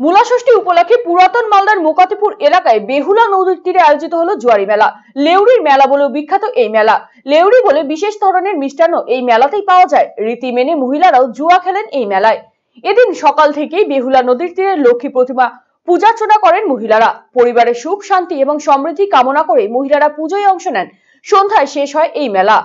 মূলাষষ্ঠী উপলক্ষে পুরাতন মালদার মোকাতিপুর এলাকায় বেহুলা নদীর তীরে আয়োজিত হলো জুয়ারি মেলা। লেউড়ির মেলা বলেও বিখ্যাত এই মেলা। লেউড়ি বলে বিশেষ ধরনের মিষ্টান্ন এই মেলাতেই পাওয়া যায়। রীতি মেনে মহিলারাও জুয়া খেলেন এই মেলায়। এদিন সকাল থেকেই বেহুলা নদীর তীরে লক্ষ্মী প্রতিমা পূজার্চনা করেন মহিলারা। পরিবারের সুখ শান্তি এবং সমৃদ্ধি কামনা করে মহিলারা পুজোয় অংশ নেন। সন্ধ্যায় শেষ হয় এই মেলা।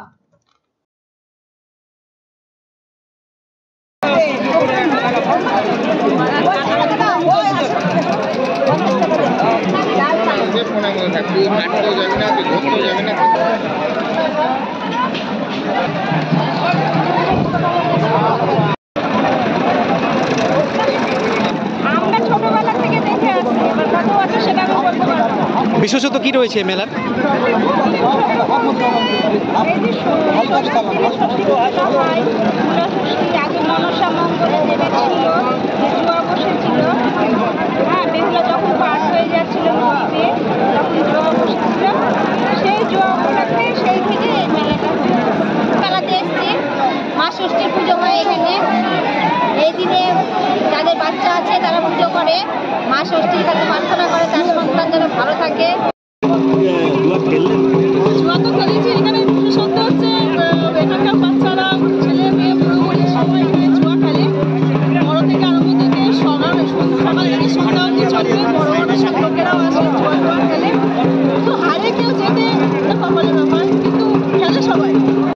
বিশেষত কি রয়েছে মেলার? বেহুলা যখন পার হয়ে যাচ্ছিল নদীতে তখন জোয়া বসেছিল, সেই জোয়া উপলক্ষে সেই থেকে এই মেলাতে এসছি। মা ষষ্ঠীর পুজো হয় এখানে। এই দিনে যাদের বাচ্চা আছে তারা পুজো করে, মা ষষ্ঠীর কাছে